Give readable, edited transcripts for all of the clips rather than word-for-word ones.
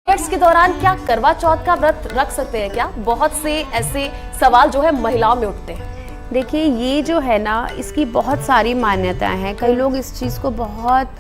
के दौरान क्या करवा चौथ का व्रत रख सकते हैं क्या? बहुत से ऐसे सवाल जो है महिलाओं में उठते हैं। देखिए, ये जो है ना, इसकी बहुत सारी मान्यताएं हैं। कई लोग इस चीज़ को बहुत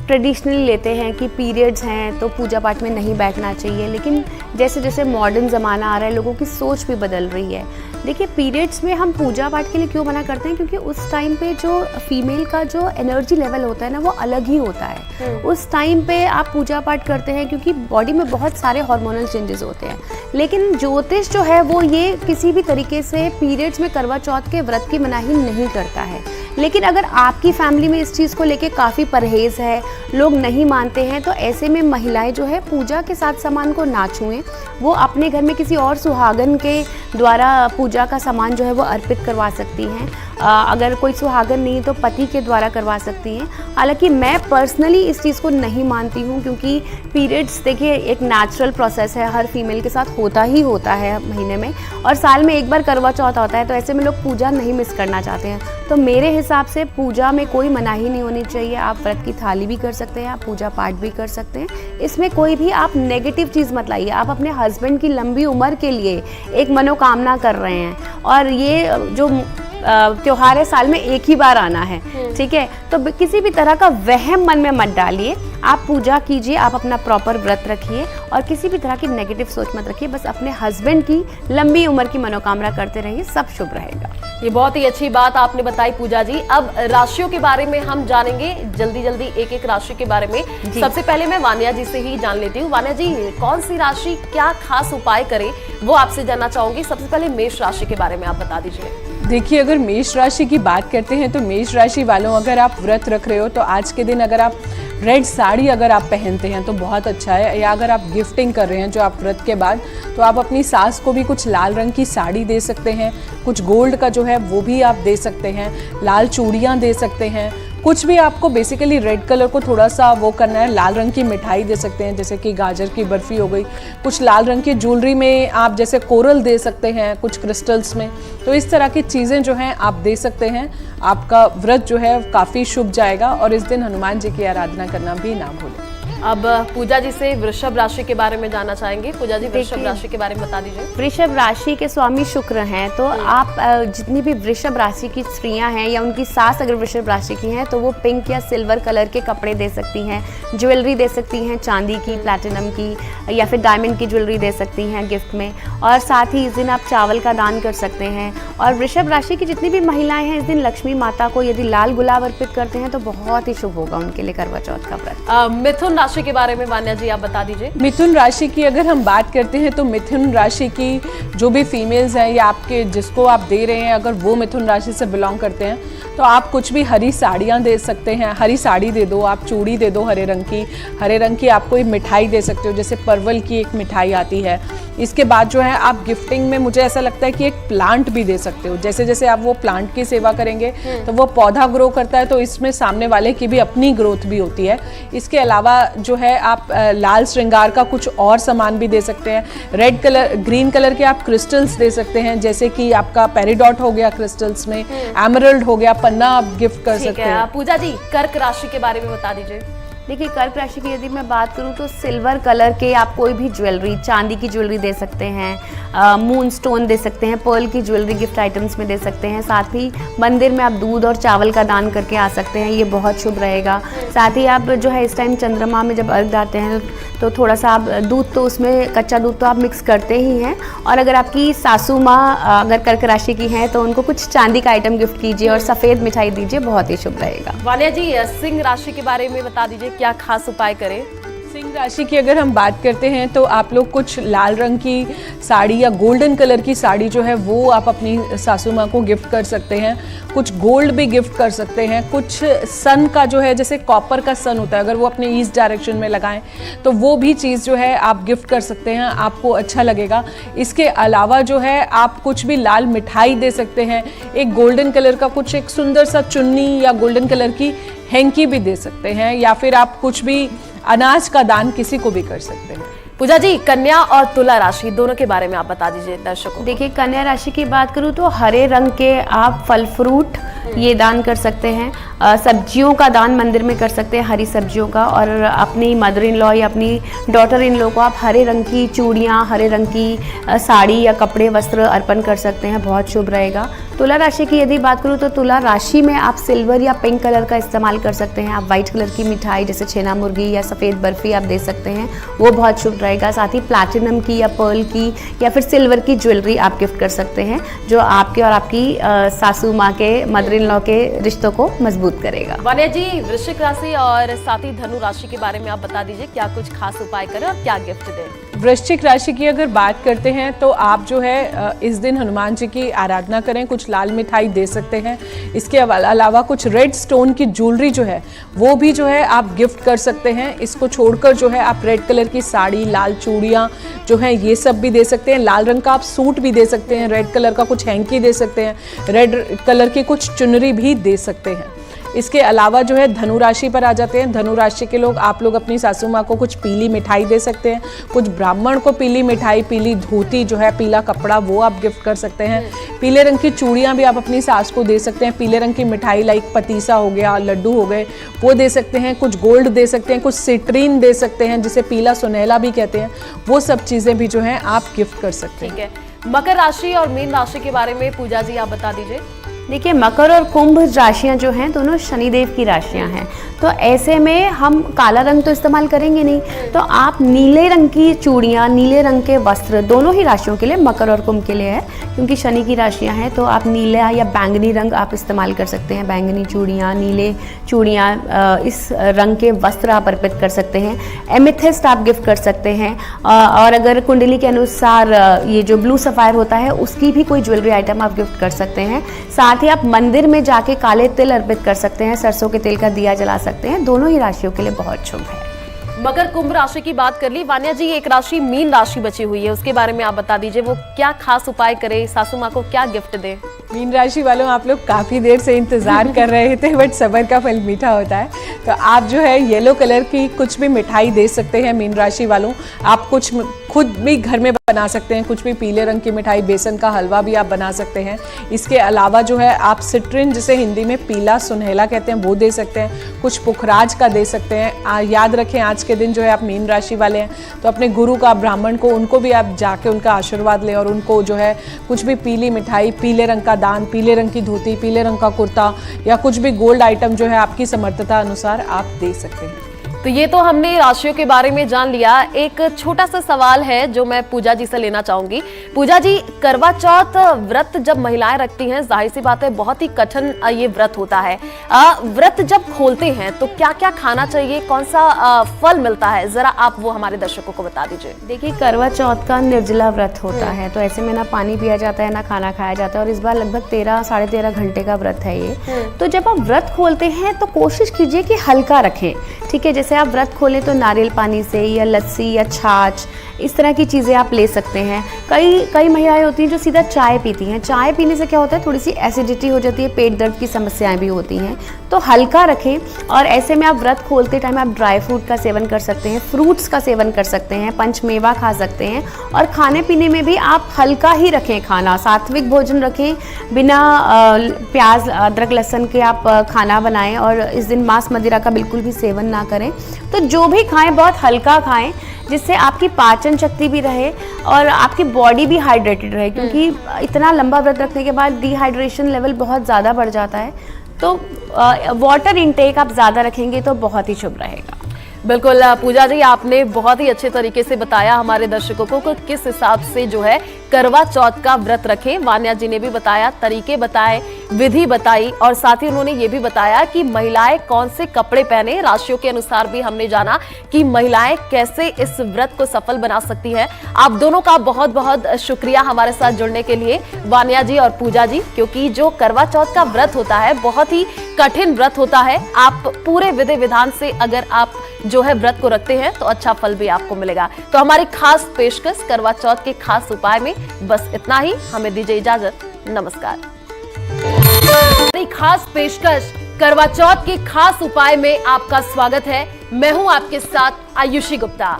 ट्रेडिशनली लेते हैं कि पीरियड्स हैं तो पूजा पाठ में नहीं बैठना चाहिए, लेकिन जैसे जैसे मॉडर्न ज़माना आ रहा है लोगों की सोच भी बदल रही है। देखिए, पीरियड्स में हम पूजा पाठ के लिए क्यों मना करते हैं? क्योंकि उस टाइम पे जो फीमेल का जो एनर्जी लेवल होता है ना, वो अलग ही होता है। उस टाइम पे आप पूजा पाठ करते हैं क्योंकि बॉडी में बहुत सारे हार्मोनल चेंजेस होते हैं। लेकिन ज्योतिष जो है वो ये किसी भी तरीके से पीरियड्स में करवा चौथ के व्रत की मनाही नहीं करता है। लेकिन अगर आपकी फैमिली में इस चीज़ को लेके काफ़ी परहेज़ है, लोग नहीं मानते हैं, तो ऐसे में महिलाएं जो है पूजा के साथ सामान को ना छुएं। वो अपने घर में किसी और सुहागन के द्वारा पूजा का सामान जो है वो अर्पित करवा सकती हैं। अगर कोई सुहागन नहीं तो पति के द्वारा करवा सकती हैं। हालांकि मैं पर्सनली इस चीज़ को नहीं मानती हूँ, क्योंकि पीरियड्स देखिए एक नेचुरल प्रोसेस है, हर फीमेल के साथ होता ही होता है महीने में, और साल में एक बार करवा चौथ होता है, तो ऐसे में लोग पूजा नहीं मिस करना चाहते हैं। तो मेरे हिसाब से पूजा में कोई मनाही नहीं होनी चाहिए। आप व्रत की थाली भी कर सकते हैं, आप पूजा पाठ भी कर सकते हैं। इसमें कोई भी आप नेगेटिव चीज़ मत लाइए। आप अपने हस्बैंड की लंबी उम्र के लिए एक मनोकामना कर रहे हैं, और ये जो त्योहार है साल में एक ही बार आना है, ठीक है? तो किसी भी तरह का वहम मन में मत डालिए। आप पूजा कीजिए, आप अपना प्रॉपर व्रत रखिए, और किसी भी तरह की नेगेटिव सोच मत रखिए। बस अपने हस्बैंड की लंबी उम्र की मनोकामना करते रहिए, सब शुभ रहेगा। ये बहुत ही अच्छी बात आपने बताई पूजा जी। अब राशियों के बारे में हम जानेंगे जल्दी जल्दी, एक एक राशि के बारे में। सबसे पहले मैं वान्या जी से ही जान लेती हूँ। वान्या जी, कौन सी राशि क्या खास उपाय करे वो आपसे जानना चाहूंगी। सबसे पहले मेष राशि के बारे में आप बता दीजिए। देखिए, अगर मेष राशि की बात करते हैं तो मेष राशि वालों, अगर आप व्रत रख रहे हो तो आज के दिन अगर आप रेड साड़ी अगर आप पहनते हैं तो बहुत अच्छा है। या अगर आप गिफ्टिंग कर रहे हैं जो आप व्रत के बाद, तो आप अपनी सास को भी कुछ लाल रंग की साड़ी दे सकते हैं, कुछ गोल्ड का जो है वो भी आप दे सकते हैं, लाल चूड़ियाँ दे सकते हैं। कुछ भी आपको बेसिकली रेड कलर को थोड़ा सा वो करना है, लाल रंग की मिठाई दे सकते हैं, जैसे कि गाजर की बर्फ़ी हो गई। कुछ लाल रंग की ज्वेलरी में आप जैसे कोरल दे सकते हैं, कुछ क्रिस्टल्स में। तो इस तरह की चीज़ें जो हैं आप दे सकते हैं। आपका व्रत जो है काफ़ी शुभ जाएगा, और इस दिन हनुमान जी की आराधना करना भी ना भूलें। अब पूजा जी से वृषभ राशि के बारे में जानना चाहेंगे। पूजा जी, वृषभ राशि के बारे में बता दीजिए। वृषभ राशि के स्वामी शुक्र हैं, तो आप जितनी भी वृषभ राशि की स्त्रियां हैं या उनकी सास अगर वृषभ राशि की हैं, तो वो पिंक या सिल्वर कलर के कपड़े दे सकती हैं, ज्वेलरी दे सकती हैं, चांदी की, प्लैटिनम की, या फिर डायमंड की ज्वेलरी दे सकती हैं गिफ्ट में। और साथ ही इस दिन आप चावल का दान कर सकते हैं। और वृषभ राशि की जितनी भी महिलाएं हैं, इस दिन लक्ष्मी माता को यदि लाल गुलाब अर्पित करते हैं तो बहुत ही शुभ होगा उनके लिए करवा चौथ का व्रत। मिथुन राशि के बारे में वान्या जी आप बता दीजिए। मिथुन राशि की अगर हम बात करते हैं तो मिथुन राशि की जो भी फीमेल्स हैं या आपके जिसको आप दे रहे हैं, अगर वो मिथुन राशि से बिलोंग करते हैं, तो आप कुछ भी हरी साड़ियाँ दे सकते हैं। हरी साड़ी दे दो, आप चूड़ी दे दो हरे रंग की आप कोई मिठाई दे सकते हो, जैसे परवल की एक मिठाई आती है। इसके बाद जो है आप गिफ्टिंग में मुझे ऐसा लगता है कि एक प्लांट भी दे सकते हो। जैसे जैसे आप वो प्लांट की सेवा करेंगे तो वो पौधा ग्रो करता है, तो इसमें सामने वाले की भी अपनी ग्रोथ भी होती है। इसके अलावा जो है आप लाल श्रृंगार का कुछ और सामान भी दे सकते हैं। रेड कलर, ग्रीन कलर के आप क्रिस्टल्स दे सकते हैं, जैसे कि आपका पेरिडॉट हो गया क्रिस्टल्स में, एमरल्ड हो गया, पन्ना आप गिफ्ट कर सकते हैं। पूजा जी, कर्क राशि के बारे में बता दीजिए। देखिए, कर्क राशि की यदि मैं बात करूं तो सिल्वर कलर के आप कोई भी ज्वेलरी, चांदी की ज्वेलरी दे सकते हैं, मून स्टोन दे सकते हैं, पर्ल की ज्वेलरी गिफ्ट आइटम्स में दे सकते हैं। साथ ही मंदिर में आप दूध और चावल का दान करके आ सकते हैं, ये बहुत शुभ रहेगा। साथ ही आप जो है इस टाइम चंद्रमा में जब अर्घ डालते हैं तो थोड़ा सा आप दूध, तो उसमें कच्चा दूध तो आप मिक्स करते ही हैं। और अगर आपकी सासू माँ अगर कर्क राशि की हैं तो उनको कुछ चांदी का आइटम गिफ्ट कीजिए और सफ़ेद मिठाई दीजिए, बहुत ही शुभ रहेगा। वान्या जी, सिंह राशि के बारे में बता दीजिए, क्या खास उपाय करें? सिंह राशि की अगर हम बात करते हैं तो आप लोग कुछ लाल रंग की साड़ी या गोल्डन कलर की साड़ी जो है वो आप अपनी सासू माँ को गिफ्ट कर सकते हैं। कुछ गोल्ड भी गिफ्ट कर सकते हैं। कुछ सन का जो है, जैसे कॉपर का सन होता है, अगर वो अपने ईस्ट डायरेक्शन में लगाएं तो वो भी चीज़ जो है आप गिफ्ट कर सकते हैं, आपको अच्छा लगेगा। इसके अलावा जो है आप कुछ भी लाल मिठाई दे सकते हैं। एक गोल्डन कलर का कुछ एक सुंदर सा चुन्नी या गोल्डन कलर की हैंकी भी दे सकते हैं, या फिर आप कुछ भी अनाज का दान किसी को भी कर सकते हैं। पूजा जी, कन्या और तुला राशि दोनों के बारे में आप बता दीजिए दर्शकों को। देखिए, कन्या राशि की बात करूँ तो हरे रंग के आप फल फ्रूट ये दान कर सकते हैं। सब्जियों का दान मंदिर में कर सकते हैं, हरी सब्जियों का। और अपनी मदर इन लॉ या अपनी डॉटर इन लॉ को आप हरे रंग की चूड़ियाँ, हरे रंग की साड़ी या कपड़े वस्त्र अर्पण कर सकते हैं, बहुत शुभ रहेगा। तुला राशि की यदि बात करूँ तो तुला राशि में आप सिल्वर या पिंक कलर का इस्तेमाल कर सकते हैं। आप वाइट कलर की मिठाई जैसे छेना मुर्गी या सफ़ेद बर्फ़ी आप दे सकते हैं, वो बहुत शुभ रहेगा। साथ ही प्लैटिनम की या पर्ल की या फिर सिल्वर की ज्वेलरी आप गिफ्ट कर सकते हैं, जो आपके और आपकी सासू माँ के, मदर इन लॉ के रिश्तों को मजबूत करेगा। वान्या जी, वृश्चिक राशि और साथ ही धनु राशि के बारे में आप बता दीजिए, क्या कुछ खास उपाय करें और क्या गिफ्ट दें? वृश्चिक राशि की अगर बात करते हैं तो आप जो है इस दिन हनुमान जी की आराधना करें, कुछ लाल मिठाई दे सकते हैं। इसके अलावा कुछ रेड स्टोन की ज्वेलरी जो है वो भी जो है आप गिफ्ट कर सकते हैं। इसको छोड़कर जो है आप रेड कलर की साड़ी, लाल चूड़ियाँ जो है ये सब भी दे सकते हैं। लाल रंग का आप सूट भी दे सकते हैं, रेड कलर का कुछ हैंकी दे सकते हैं, रेड कलर की कुछ चुनरी भी दे सकते हैं। इसके अलावा जो है धनु राशि पर आ जाते हैं। धनु राशि के लोग, आप लोग अपनी सासू माँ को कुछ पीली मिठाई दे सकते हैं, कुछ ब्राह्मण को पीली मिठाई, पीली धोती जो है, पीला कपड़ा वो आप गिफ्ट कर सकते हैं। पीले रंग की चूड़ियाँ भी आप अपनी सास को दे सकते हैं। पीले रंग की मिठाई लाइक पतीसा हो गया, लड्डू हो गए, वो दे सकते हैं। कुछ गोल्ड दे सकते हैं, कुछ सिट्रीन दे सकते हैं जिसे पीला सुनहला भी कहते हैं, वो सब चीज़ें भी जो है आप गिफ्ट कर सकते हैं। ठीक है। मकर राशि और मीन राशि के बारे में पूजा जी आप बता दीजिए। देखिए, मकर और कुंभ राशियां जो हैं दोनों शनिदेव की राशियां हैं, तो ऐसे में हम काला रंग तो इस्तेमाल करेंगे नहीं, तो आप नीले रंग की चूड़ियां, नीले रंग के वस्त्र दोनों ही राशियों के लिए, मकर और कुंभ के लिए है, क्योंकि शनि की राशियां हैं, तो आप नीला या बैंगनी रंग आप इस्तेमाल कर सकते हैं। बैंगनी चूड़ियाँ, नीले चूड़ियाँ, इस रंग के वस्त्र आप अर्पित कर सकते हैं। एमेथिस्ट आप गिफ्ट कर सकते हैं। और अगर कुंडली के अनुसार ये जो ब्लू सफ़ायर होता है उसकी भी कोई ज्वेलरी आइटम आप गिफ्ट कर सकते हैं। साथ ही आप मंदिर में जाके काले तिल अर्पित कर सकते हैं, सरसों के तेल का दिया जला सकते हैं। दोनों ही राशियों के लिए बहुत शुभ है। मकर कुंभ राशि की बात कर ली। वान्या जी, एक राशि मीन राशि बची हुई है, उसके बारे में आप बता दीजिए, वो क्या खास उपाय करे, सासू माँ को क्या गिफ्ट दे? मीन राशि वालों, आप लोग काफ़ी देर से इंतज़ार कर रहे थे, बट सब्र का फल मीठा होता है। तो आप जो है येलो कलर की कुछ भी मिठाई दे सकते हैं मीन राशि वालों। आप कुछ खुद भी घर में बना सकते हैं, कुछ भी पीले रंग की मिठाई, बेसन का हलवा भी आप बना सकते हैं। इसके अलावा जो है आप सिट्रिन, जिसे हिंदी में पीला सुनहला कहते हैं, वो दे सकते हैं। कुछ पुखराज का दे सकते हैं। याद रखें, आज के दिन जो है आप मीन राशि वाले हैं तो अपने गुरु का, ब्राह्मण को, उनको भी आप जाके उनका आशीर्वाद लें और उनको जो है कुछ भी पीली मिठाई, पीले रंग का दान, पीले रंग की धोती, पीले रंग का कुर्ता या कुछ भी गोल्ड आइटम जो है आपकी समर्थता अनुसार आप दे सकते हैं। तो ये तो हमने राशियों के बारे में जान लिया। एक छोटा सा सवाल है जो मैं पूजा जी से लेना चाहूंगी। पूजा जी, करवा चौथ व्रत जब महिलाएं रखती हैं, जाहिर सी बात है बहुत ही कठिन ये व्रत होता है। व्रत जब खोलते हैं तो क्या क्या खाना चाहिए, कौन सा फल मिलता है, जरा आप वो हमारे दर्शकों को बता दीजिए। देखिए, करवा चौथ का निर्जला व्रत होता है, तो ऐसे में ना पानी पिया जाता है ना खाना खाया जाता है, और इस बार लगभग 13 साढ़े 13 घंटे का व्रत है ये। तो जब आप व्रत खोलते हैं तो कोशिश कीजिए कि हल्का रखें, ठीक है। जैसे आप व्रत खोलें तो नारियल पानी से या लस्सी या छाछ, इस तरह की चीज़ें आप ले सकते हैं। कई महिलाएं होती हैं जो सीधा चाय पीती हैं। चाय पीने से क्या होता है, थोड़ी सी एसिडिटी हो जाती है, पेट दर्द की समस्याएं भी होती हैं। तो हल्का रखें, और ऐसे में आप व्रत खोलते टाइम आप ड्राई फ्रूट का सेवन कर सकते हैं, फ्रूट्स का सेवन कर सकते हैं, पंचमेवा खा सकते हैं। और खाने पीने में भी आप हल्का ही रखें खाना, सात्विक भोजन रखें, बिना प्याज अदरक लहसुन के आप खाना बनाएं। और इस दिन मांस मदिरा का बिल्कुल भी सेवन ना करें। तो जो भी खाएं बहुत हल्का खाएं, जिससे आपकी पाचन शक्ति भी रहे और आपकी बॉडी भी हाइड्रेटेड रहे, क्योंकि इतना लंबा व्रत रखने के बाद डिहाइड्रेशन लेवल बहुत ज़्यादा बढ़ जाता है। तो वाटर इनटेक आप ज़्यादा रखेंगे तो बहुत ही शुभ रहेगा। बिल्कुल पूजा जी, आपने बहुत ही अच्छे तरीके से बताया हमारे दर्शकों को कि किस हिसाब से जो है करवा चौथ का व्रत रखें। वान्या जी ने भी बताया, तरीके बताए, विधि बताई, और साथ ही उन्होंने ये भी बताया कि महिलाएं कौन से कपड़े पहने। राशियों के अनुसार भी हमने जाना कि महिलाएं कैसे इस व्रत को सफल बना सकती हैं। आप दोनों का बहुत बहुत शुक्रिया हमारे साथ जुड़ने के लिए, वान्या जी और पूजा जी, क्योंकि जो करवा चौथ का व्रत होता है बहुत ही कठिन व्रत होता है। आप पूरे विधि विधान से अगर आप जो है व्रत को रखते हैं तो अच्छा फल भी आपको मिलेगा। तो हमारी खास पेशकश करवा चौथ के खास उपाय में बस इतना ही। हमें दीजिए इजाजत, नमस्कार। खास पेशकश करवा चौथ के खास उपाय में आपका स्वागत है। मैं हूं आपके साथ आयुषी गुप्ता।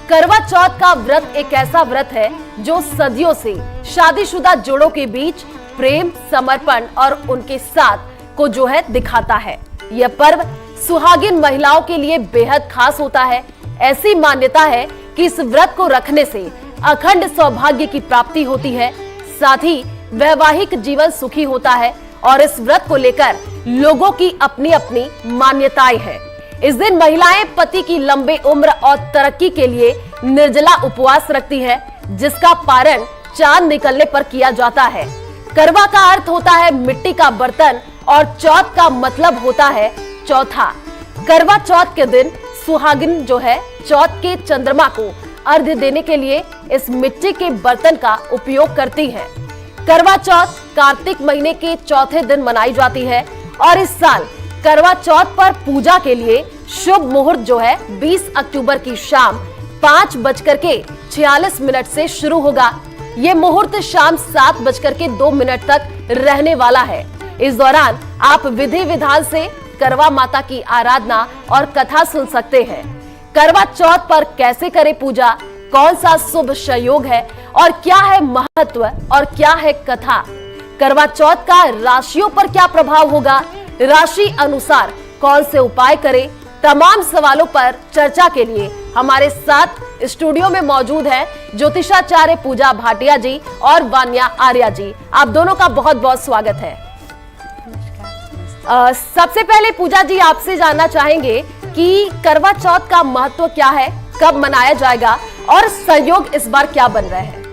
करवा चौथ का व्रत एक ऐसा व्रत है जो सदियों से शादीशुदा जोड़ों के बीच प्रेम, समर्पण और उनके साथ को जो है दिखाता है। यह पर्व सुहागिन महिलाओं के लिए बेहद खास होता है। ऐसी मान्यता है कि इस व्रत को रखने से अखंड सौभाग्य की प्राप्ति होती है, साथ ही वैवाहिक जीवन सुखी होता है और इस व्रत को लेकर लोगों की अपनी अपनी मान्यताएं हैं। इस दिन महिलाएं पति की लंबी उम्र और तरक्की के लिए निर्जला उपवास रखती है, जिसका पारण चांद निकलने पर किया जाता है। करवा का अर्थ होता है मिट्टी का बर्तन और चौथ का मतलब होता है चौथा। करवा चौथ के दिन सुहागिन जो है चौथ के चंद्रमा को अर्घ्य देने के लिए इस मिट्टी के बर्तन का उपयोग करती है। करवा चौथ कार्तिक महीने के चौथे दिन मनाई जाती है और इस साल करवा चौथ पर पूजा के लिए शुभ मुहूर्त जो है 20 अक्टूबर की शाम 5:46 से शुरू होगा। ये मुहूर्त शाम 7:02 तक रहने वाला है। इस दौरान आप विधि विधान से करवा माता की आराधना और कथा सुन सकते हैं। करवा चौथ पर कैसे करें पूजा, कौन सा शुभ संयोग है और क्या है महत्व और क्या है कथा, करवा चौथ का राशियों पर क्या प्रभाव होगा, राशि अनुसार कौन से उपाय करें, तमाम सवालों पर चर्चा के लिए हमारे साथ स्टूडियो में मौजूद है ज्योतिषाचार्य पूजा भाटिया जी और वान्या आर्या जी। आप दोनों का बहुत बहुत स्वागत है। सबसे पहले पूजा जी आपसे जानना चाहेंगे कि करवा चौथ का महत्व क्या है, कब मनाया जाएगा और संयोग इस बार क्या बन रहा है।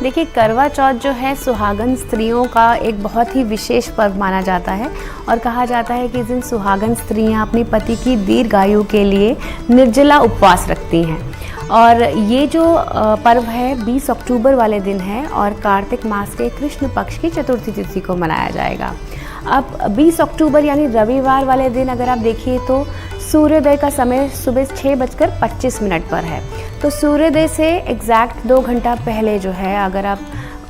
देखिए, करवा चौथ जो है सुहागन स्त्रियों का एक बहुत ही विशेष पर्व माना जाता है और कहा जाता है कि इस दिन सुहागन स्त्रियां अपने पति की दीर्घायु के लिए निर्जला उपवास रखती हैं। और ये जो पर्व है 20 अक्टूबर वाले दिन है और कार्तिक मास के कृष्ण पक्ष की चतुर्थी तिथि को मनाया जाएगा। अब 20 अक्टूबर यानी रविवार वाले दिन अगर आप देखिए तो सूर्योदय का समय सुबह 6:25 पर है। तो सूर्योदय से एग्जैक्ट 2 घंटा पहले जो है अगर आप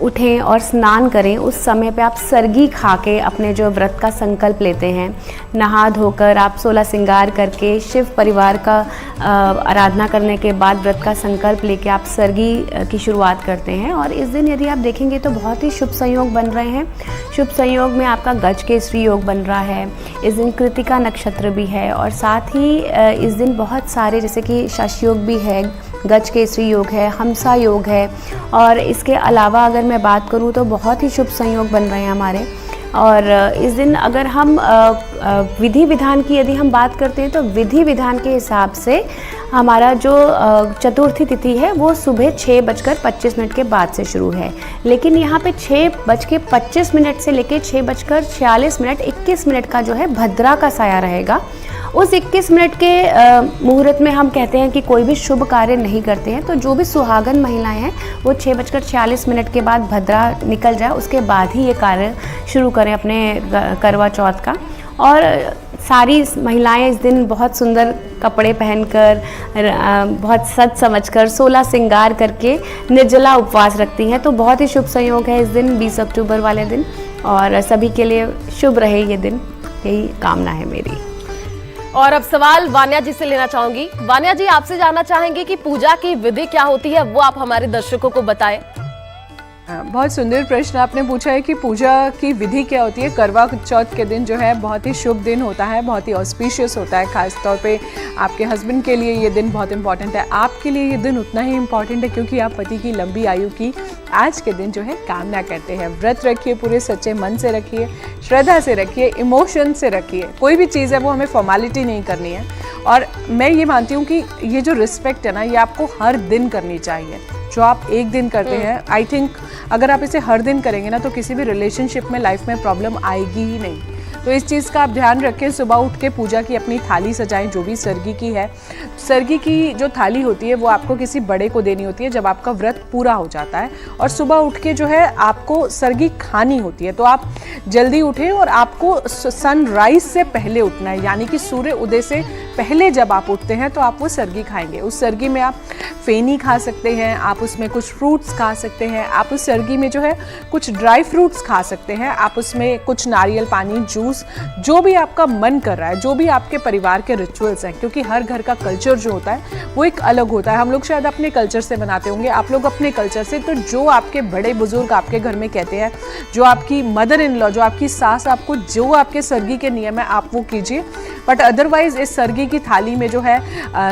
उठें और स्नान करें, उस समय पे आप सरगी खा के अपने जो व्रत का संकल्प लेते हैं, नहा धोकर आप 16 श्रृंगार करके शिव परिवार का आराधना करने के बाद व्रत का संकल्प लेके आप सरगी की शुरुआत करते हैं। और इस दिन यदि आप देखेंगे तो बहुत ही शुभ संयोग बन रहे हैं। शुभ संयोग में आपका गज केसरी योग बन रहा है, इस दिन कृतिका नक्षत्र भी है और साथ ही इस दिन बहुत सारे जैसे कि शशि योग भी है, गज केसरी योग है, हमसा योग है और इसके अलावा अगर मैं बात करूं तो बहुत ही शुभ संयोग बन रहे हैं हमारे। और इस दिन अगर हम विधि विधान की यदि हम बात करते हैं तो विधि विधान के हिसाब से हमारा जो चतुर्थी तिथि है वो सुबह 6:25 के बाद से शुरू है, लेकिन यहाँ पे 6:25 से लेकर 6:46 21 का जो है भद्रा का साया रहेगा। उस 21 मिनट के मुहूर्त में हम कहते हैं कि कोई भी शुभ कार्य नहीं करते हैं। तो जो भी सुहागन महिलाएं हैं वो 6:46 के बाद भद्रा निकल जाए उसके बाद ही ये कार्य शुरू करें अपने करवा चौथ का। और सारी महिलाएं इस दिन बहुत सुंदर कपड़े पहनकर बहुत सज समझकर 16 श्रृंगार करके निर्जला उपवास रखती हैं। तो बहुत ही शुभ संयोग है इस दिन 20 अक्टूबर वाले दिन और सभी के लिए शुभ रहे ये दिन, यही कामना है मेरी। और अब सवाल वान्या जी से लेना चाहूंगी। वान्या जी, आपसे जानना चाहेंगे कि पूजा की विधि क्या होती है, वो आप हमारे दर्शकों को बताएं। बहुत सुंदर प्रश्न आपने पूछा है कि पूजा की विधि क्या होती है। करवा चौथ के दिन जो है बहुत ही शुभ दिन होता है, बहुत ही ऑस्पिशियस होता है। खास तौर पे आपके हस्बैंड के लिए ये दिन बहुत इंपॉर्टेंट है, आपके लिए ये दिन उतना ही इम्पॉर्टेंट है क्योंकि आप पति की लंबी आयु की आज के दिन जो है कामना करते हैं। व्रत रखिए, पूरे सच्चे मन से रखिए, श्रद्धा से रखिए, इमोशन से रखिए। कोई भी चीज़ है वो हमें फॉर्मेलिटी नहीं करनी है। और मैं ये मानती हूँ कि ये जो रिस्पेक्ट है ना, ये आपको हर दिन करनी चाहिए। जो आप एक दिन करते हैं, आई थिंक अगर आप इसे हर दिन करेंगे ना तो किसी भी रिलेशनशिप में लाइफ में प्रॉब्लम आएगी ही नहीं। तो इस चीज़ का आप ध्यान रखें। सुबह उठ के पूजा की अपनी थाली सजाएं, जो भी सरगी की है। सरगी की जो थाली होती है वो आपको किसी बड़े को देनी होती है जब आपका व्रत पूरा हो जाता है। और सुबह उठ के जो है आपको सरगी खानी होती है। तो आप जल्दी उठें और आपको सनराइज से पहले उठना है, यानी कि सूर्य उदय से पहले जब आप उठते हैं तो आप वो सरगी खाएंगे। उस सरगी में आप फेनी खा सकते हैं, आप उसमें कुछ फ्रूट्स खा सकते हैं, आप उस सरगी में जो है कुछ ड्राई फ्रूट्स खा सकते हैं, आप उसमें कुछ नारियल पानी, जूस जूस, जो भी आपका मन कर रहा है, जो भी आपके परिवार के रिचुअल्स हैं, क्योंकि हर घर का कल्चर जो होता है वो एक अलग होता है। हम लोग शायद अपने कल्चर से बनाते होंगे, आप लोग अपने कल्चर से। तो जो आपके बड़े बुजुर्ग आपके घर में कहते हैं, जो आपकी मदर इन लॉ, जो आपकी सास आपको जो आपके सरगी के नियम है आप वो कीजिए। बट अदरवाइज इस सरगी की थाली में जो है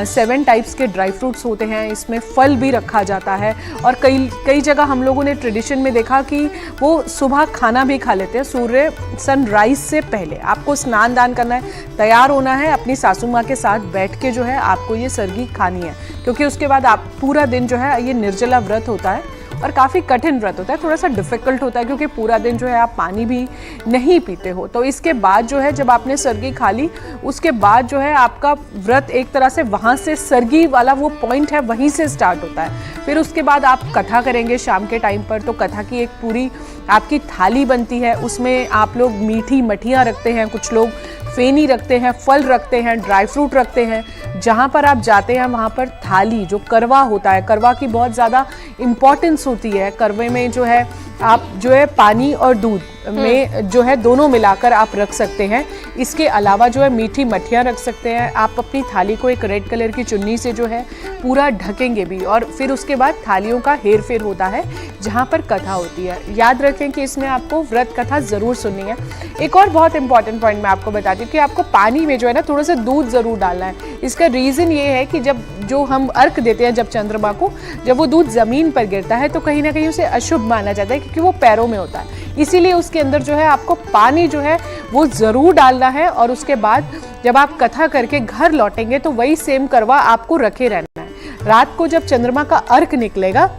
7 टाइप्स के ड्राई फ्रूट्स होते हैं, इसमें फल भी रखा जाता है। और कई जगह हम लोगों ने ट्रेडिशन में देखा कि वो सुबह खाना भी खा लेते हैं सूर्य सनराइज से पहले। आपको स्नान दान करना है, तैयार होना है, अपनी सासू माँ के साथ बैठ के जो है आपको ये सरगी खानी है, क्योंकि उसके बाद आप पूरा दिन जो है, ये निर्जला व्रत होता है और काफ़ी कठिन व्रत होता है, थोड़ा सा डिफिकल्ट होता है, क्योंकि पूरा दिन जो है आप पानी भी नहीं पीते हो। तो इसके बाद जो है जब आपने सरगी खा ली, उसके बाद जो है आपका व्रत एक तरह से वहाँ से सरगी वाला वो पॉइंट है वहीं से स्टार्ट होता है। फिर उसके बाद आप कथा करेंगे शाम के टाइम पर, तो कथा की एक पूरी आपकी थाली बनती है, उसमें आप लोग मीठी मठियाँ रखते हैं, कुछ लोग फेनी रखते हैं, फल रखते हैं, ड्राई फ्रूट रखते हैं। जहाँ पर आप जाते हैं वहाँ पर थाली, जो करवा होता है, करवा की बहुत ज़्यादा इम्पॉर्टेंस होती है। करवे में जो है आप जो है पानी और दूध में जो है दोनों मिलाकर आप रख सकते हैं। इसके अलावा जो है मीठी मठियाँ रख सकते हैं। आप अपनी थाली को एक रेड कलर की चुन्नी से जो है पूरा ढकेंगे भी, और फिर उसके बाद थालियों का हेर फेर होता है जहाँ पर कथा होती है। याद रखें कि इसमें आपको व्रत कथा ज़रूर सुननी है। एक और बहुत इंपॉर्टेंट पॉइंट मैं आपको बताती हूँ कि आपको पानी में जो है ना थोड़ा सा दूध ज़रूर डालना है। इसका रीज़न ये है कि जो हम अर्घ देते हैं जब चंद्रमा को, जब वो दूध ज़मीन पर गिरता है तो कहीं ना कहीं उसे अशुभ माना जाता है, क्योंकि वो पैरों में होता है। इसीलिए उसके अंदर जो है आपको पानी जो है वो ज़रूर डालना है। और उसके बाद जब आप कथा करके घर लौटेंगे तो वही सेम करवा आपको रखे रहना है। रात को जब चंद्रमा का अर्घ निकलेगा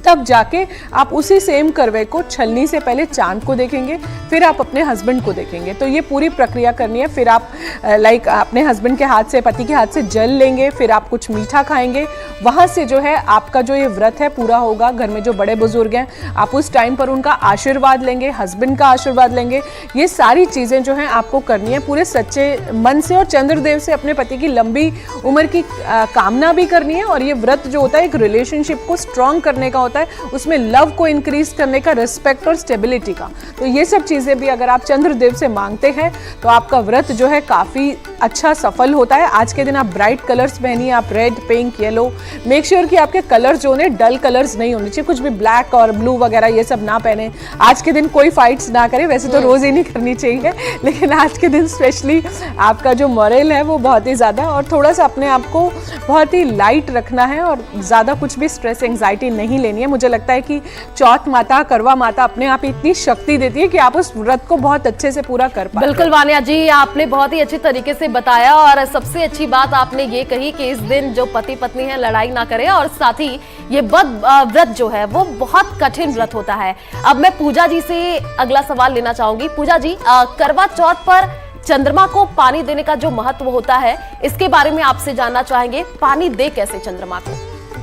तब जाके आप उसी सेम करवे को छलनी से पहले चांद को देखेंगे, फिर आप अपने हस्बैंड को देखेंगे। तो ये पूरी प्रक्रिया करनी है। फिर आप अपने हस्बैंड के हाथ से, पति के हाथ से जल लेंगे, फिर आप कुछ मीठा खाएंगे। वहाँ से जो है आपका जो ये व्रत है पूरा होगा। घर में जो बड़े बुजुर्ग हैं आप उस टाइम पर उनका आशीर्वाद लेंगे, हस्बैंड का आशीर्वाद लेंगे। ये सारी चीज़ें जो हैं आपको करनी है पूरे सच्चे मन से, और चंद्रदेव से अपने पति की लंबी उम्र की कामना भी करनी है। और ये व्रत जो होता है एक रिलेशनशिप को स्ट्रॉन्ग करने का होता है, उसमें लव को इंक्रीज करने का, रिस्पेक्ट और स्टेबिलिटी का। तो ये सब चीजें भी अगर आप चंद्रदेव से मांगते हैं तो आपका व्रत जो है काफी अच्छा सफल होता है। आज के दिन आप ब्राइट कलर्स पहनिए, आप red, pink, yellow. Make sure कि आपके कलर्स जो है डल कलर्स नहीं होने चाहिए, कुछ भी ब्लैक और ब्लू वगैरह ये सब ना पहने। आज के दिन कोई फाइट्स ना करें, वैसे तो रोज ही नहीं करनी चाहिए, लेकिन आज के दिन स्पेशली आपका जो मोरल है वो बहुत ही ज्यादा, और थोड़ा सा अपने आप को बहुत ही लाइट रखना है और ज्यादा कुछ भी स्ट्रेस एंजाइटी नहीं लेनी है। मुझे लगता है कि चौथ माता, करवा माता अपने आप इतनी शक्ति देती है कि आप उस व्रत को बहुत अच्छे से पूरा कर पाए। बिल्कुल वानिया जी, आपने बहुत ही अच्छे तरीके से बताया, और सबसे अच्छी बात आपने ये कही कि इस दिन जो पति पत्नी है लड़ाई ना करें, और साथ ही ये व्रत जो है वो बहुत कठिन व्रत होता है। अब मैं पूजा जी से अगला सवाल लेना चाहूंगी। पूजा जी, करवा चौथ पर चंद्रमा को पानी देने का जो महत्व होता है इसके बारे में आपसे जानना चाहेंगे। पानी दे कैसे चंद्रमा को?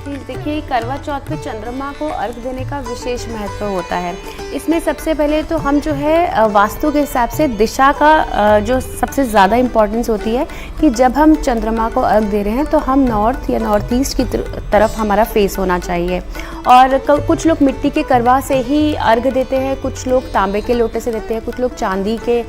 देखिए, करवा चौथ पे चंद्रमा को अर्घ देने का विशेष महत्व होता है। इसमें सबसे पहले तो हम जो है वास्तु के हिसाब से दिशा का जो सबसे ज़्यादा इम्पोर्टेंस होती है कि जब हम चंद्रमा को अर्घ दे रहे हैं तो हम नॉर्थ या नॉर्थ ईस्ट की तरफ हमारा फेस होना चाहिए। और कुछ लोग मिट्टी के करवा से ही अर्घ देते हैं, कुछ लोग तांबे के लोटे से देते हैं, कुछ लोग चांदी के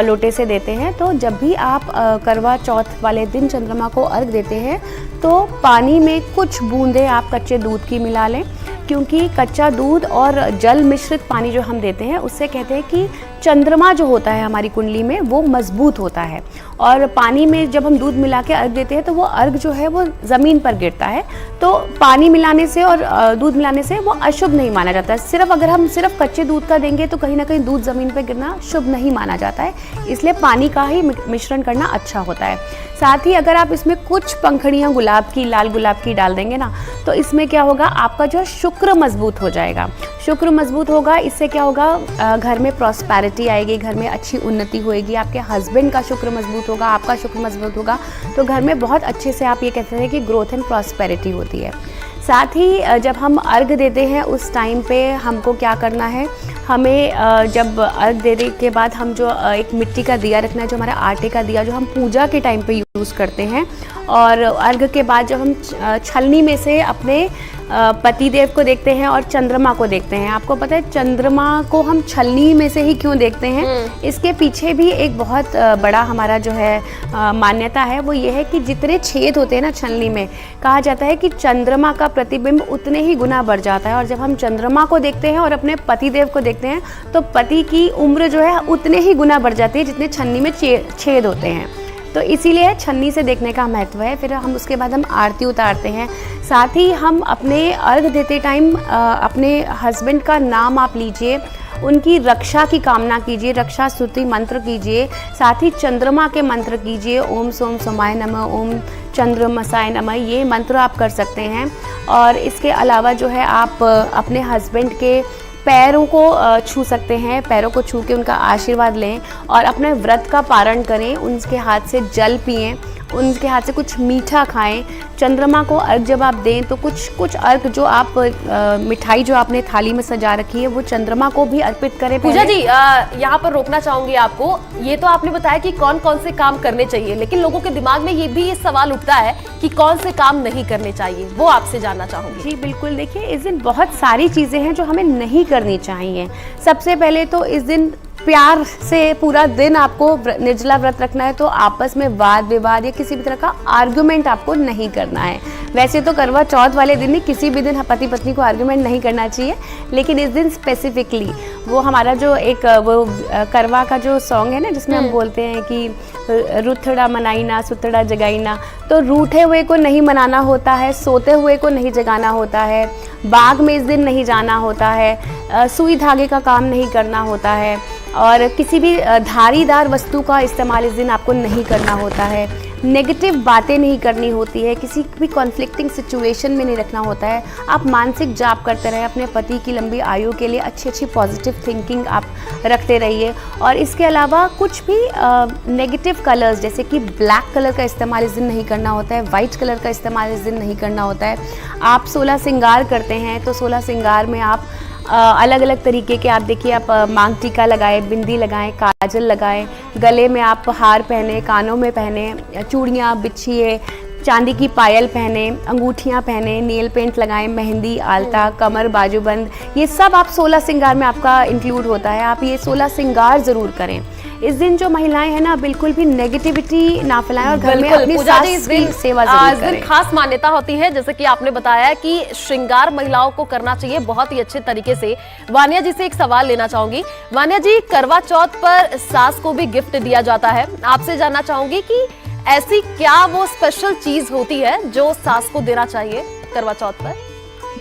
लोटे से देते हैं। तो जब भी आप करवा चौथ वाले दिन चंद्रमा को अर्घ देते हैं तो पानी में कुछ बूंदें आप कच्चे दूध की मिला लें, क्योंकि कच्चा दूध और जल मिश्रित पानी जो हम देते हैं उससे कहते हैं कि चंद्रमा जो होता है हमारी कुंडली में वो मजबूत होता है। और पानी में जब हम दूध मिला के अर्घ देते हैं तो वो अर्घ जो है वो ज़मीन पर गिरता है, तो पानी मिलाने से और दूध मिलाने से वो अशुभ नहीं माना जाता है। सिर्फ अगर हम सिर्फ कच्चे दूध का देंगे तो कहीं ना कहीं दूध ज़मीन पर गिरना शुभ नहीं माना जाता है, इसलिए पानी का ही मिश्रण करना अच्छा होता है। साथ ही अगर आप इसमें कुछ पंखड़ियाँ गुलाब की, लाल गुलाब की डाल देंगे ना, तो इसमें क्या होगा, आपका जो शुक्र मजबूत हो जाएगा। शुक्र मजबूत होगा, इससे क्या होगा, घर में प्रॉस्पेरिटी आएगी, घर में अच्छी उन्नति होएगी। आपके हस्बैंड का शुक्र मजबूत होगा, आपका शुक्र मजबूत होगा, तो घर में बहुत अच्छे से आप ये कहते हैं कि ग्रोथ एंड प्रॉस्पेरिटी होती है। साथ ही जब हम अर्घ देते हैं उस टाइम पे हमको क्या करना है, हमें जब अर्घ देने के बाद हम जो एक मिट्टी का दिया रखना है, जो हमारा आटे का दिया जो हम पूजा के टाइम पे यूज़ करते हैं। और अर्घ के बाद जब हम छलनी में से अपने पति देव को देखते हैं और चंद्रमा को देखते हैं। आपको पता है चंद्रमा को हम छलनी में से ही क्यों देखते हैं? इसके पीछे भी एक बहुत बड़ा हमारा जो है मान्यता है, वो ये है कि जितने छेद होते हैं ना छलनी में, कहा जाता है कि चंद्रमा का प्रतिबिंब उतने ही गुना बढ़ जाता है। और जब हम चंद्रमा को देखते हैं और अपने पति देव को देखते हैं तो पति की उम्र जो है उतने ही गुना बढ़ जाती है जितने छन्नी में छेद होते हैं। तो इसीलिए छन्नी से देखने का महत्व है। फिर हम उसके बाद हम आरती उतारते हैं। साथ ही हम अपने अर्घ देते टाइम अपने हस्बैंड का नाम आप लीजिए, उनकी रक्षा की कामना कीजिए, रक्षा स्तुति मंत्र कीजिए, साथ ही चंद्रमा के मंत्र कीजिए, ओम सोम सोमाय नमः, ओम चंद्रमसाय नमः, ये मंत्र आप कर सकते हैं। और इसके अलावा जो है आप अपने हस्बैंड के पैरों को छू सकते हैं, पैरों को छू के उनका आशीर्वाद लें और अपने व्रत का पारण करें, उनके हाथ से जल पिएं, उनके हाथ से कुछ मीठा खाएं। चंद्रमा को अर्घ जब आप दें तो कुछ अर्घ जो आप मिठाई जो आपने थाली में सजा रखी है वो चंद्रमा को भी अर्पित करें। पूजा जी यहाँ पर रोकना चाहूंगी आपको। ये तो आपने बताया कि कौन कौन से काम करने चाहिए, लेकिन लोगों के दिमाग में ये भी सवाल उठता है कि कौन से काम नहीं करने चाहिए, वो आपसे जानना चाहूंगी। जी बिल्कुल, देखिए इस दिन बहुत सारी चीज़ें हैं जो हमें नहीं करनी चाहिए। सबसे पहले तो इस दिन प्यार से पूरा दिन आपको निर्जला व्रत रखना है, तो आपस में वाद विवाद या किसी भी तरह का आर्गुमेंट आपको नहीं करना है। वैसे तो करवा चौथ वाले दिन ही किसी भी दिन पति पत्नी को आर्गुमेंट नहीं करना चाहिए, लेकिन इस दिन स्पेसिफिकली वो हमारा जो एक वो करवा का जो सॉन्ग है ना जिसमें हम बोलते हैं कि रूठड़ा मनाई ना सुतड़ा जगाई ना, तो रूठे हुए को नहीं मनाना होता है, सोते हुए को नहीं जगाना होता है, बाग में इस दिन नहीं जाना होता है, सुई धागे का काम नहीं करना होता है और किसी भी धारीदार वस्तु का इस्तेमाल इस दिन आपको नहीं करना होता है, नेगेटिव बातें नहीं करनी होती है, किसी भी कॉन्फ्लिक्टिंग सिचुएशन में नहीं रखना होता है। आप मानसिक जाप करते रहें, अपने पति की लंबी आयु के लिए अच्छी अच्छी पॉजिटिव थिंकिंग आप रखते रहिए। और इसके अलावा कुछ भी नेगेटिव कलर्स जैसे कि ब्लैक कलर का इस्तेमाल इस दिन नहीं करना होता है, वाइट कलर का इस्तेमाल इस दिन नहीं करना होता है। आप 16 श्रृंगार करते हैं तो 16 श्रृंगार में आप अलग अलग तरीके के आप देखिए, आप मांग टीका लगाएं, बिंदी लगाएं, काजल लगाएं, गले में आप हार पहने, कानों में पहने, चूड़ियाँ बिछिए, चांदी की पायल पहने, अंगूठियाँ पहने, नेल पेंट लगाएं, मेहंदी, आलता, कमर, बाजूबंद, ये सब आप 16 श्रृंगार में आपका इंक्लूड होता है। आप ये 16 श्रृंगार ज़रूर करें। इस दिन जो महिलाएं हैं ना बिल्कुल भी नेगेटिविटी ना फैलाएं और घर में अपनी सास की सेवा जरूर करें। खास मान्यता होती है, जैसे कि आपने बताया कि श्रृंगार महिलाओं को करना चाहिए बहुत ही अच्छे तरीके से। वानिया जी से एक सवाल लेना चाहूंगी। वानिया जी, करवा चौथ पर सास को भी गिफ्ट दिया जाता है, आपसे जानना चाहूंगी कि ऐसी क्या वो स्पेशल चीज होती है जो सास को देना चाहिए करवा चौथ पर?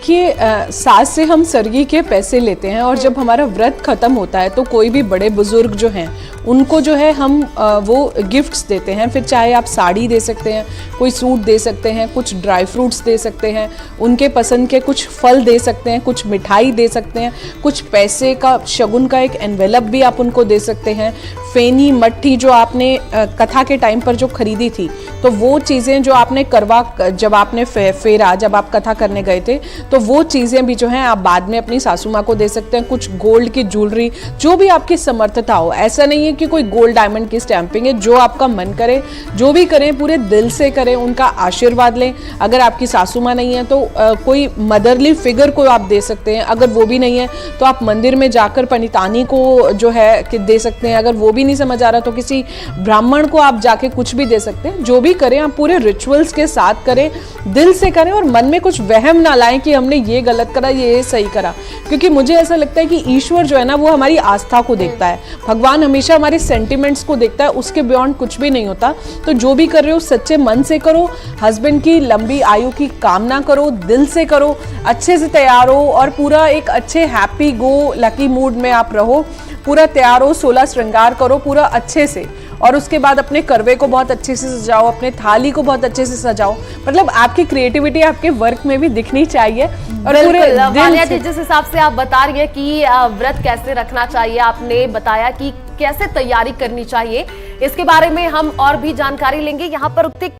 कि सास से हम सरगी के पैसे लेते हैं और जब हमारा व्रत खत्म होता है तो कोई भी बड़े बुजुर्ग जो हैं उनको जो है हम वो गिफ्ट्स देते हैं। फिर चाहे आप साड़ी दे सकते हैं, कोई सूट दे सकते हैं, कुछ ड्राई फ्रूट्स दे सकते हैं, उनके पसंद के कुछ फल दे सकते हैं, कुछ मिठाई दे सकते हैं, कुछ पैसे का शगुन का एक एनवेलप भी आप उनको दे सकते हैं। फेनी मट्ठी जो आपने कथा के टाइम पर जो खरीदी थी, तो वो चीज़ें जो आपने करवा जब आपने फेरा जब आप कथा करने गए थे तो वो चीज़ें भी जो हैं आप बाद में अपनी सासू माँ को दे सकते हैं। कुछ गोल्ड की ज्वेलरी, जो भी आपकी समर्थता हो, ऐसा नहीं है कि कोई गोल्ड डायमंड की स्टैंपिंग है, जो आपका मन करे जो भी करें पूरे दिल से करें, उनका आशीर्वाद लें। अगर आपकी सासू माँ नहीं है तो कोई मदरली फिगर को आप दे सकते हैं, अगर वो भी नहीं है तो आप मंदिर में जाकर पंडितानी को जो है कि दे सकते हैं, अगर वो भी नहीं समझ आ रहा तो किसी ब्राह्मण को आप जाके कुछ भी दे सकते हैं। जो भी करें आप पूरे रिचुअल्स के साथ करें, दिल से करें और मन में कुछ वहम ना लाएं कि हमने ये गलत करा ये सही करा, क्योंकि मुझे ऐसा लगता है कि ईश्वर जो है ना वो हमारी आस्था को देखता है, भगवान हमेशा हमारे सेंटिमेंट्स को देखता है, उसके बियॉन्ड कुछ भी नहीं होता। तो जो भी कर रहे हो सच्चे मन से करो, हस्बैंड की लंबी आयु की कामना करो, दिल से करो, अच्छे से तैयार हो और पूरा एक अच्छे हैप्पी गो लकी मूड में आप रहो, पूरा तैयार हो, 16 श्रृंगार करो पूरा अच्छे से और उसके बाद अपने करवे को बहुत अच्छे से सजाओ, अपने थाली को बहुत अच्छे से सजाओ। मतलब आपकी क्रिएटिविटी आपके वर्क में भी दिखनी चाहिए। और पूरे वानिया जी, जिस हिसाब से आप बता रही है कि व्रत कैसे रखना चाहिए, आपने बताया कि कैसे तैयारी करनी चाहिए, इसके बारे में हम और भी जानकारी लेंगे। यहाँ पर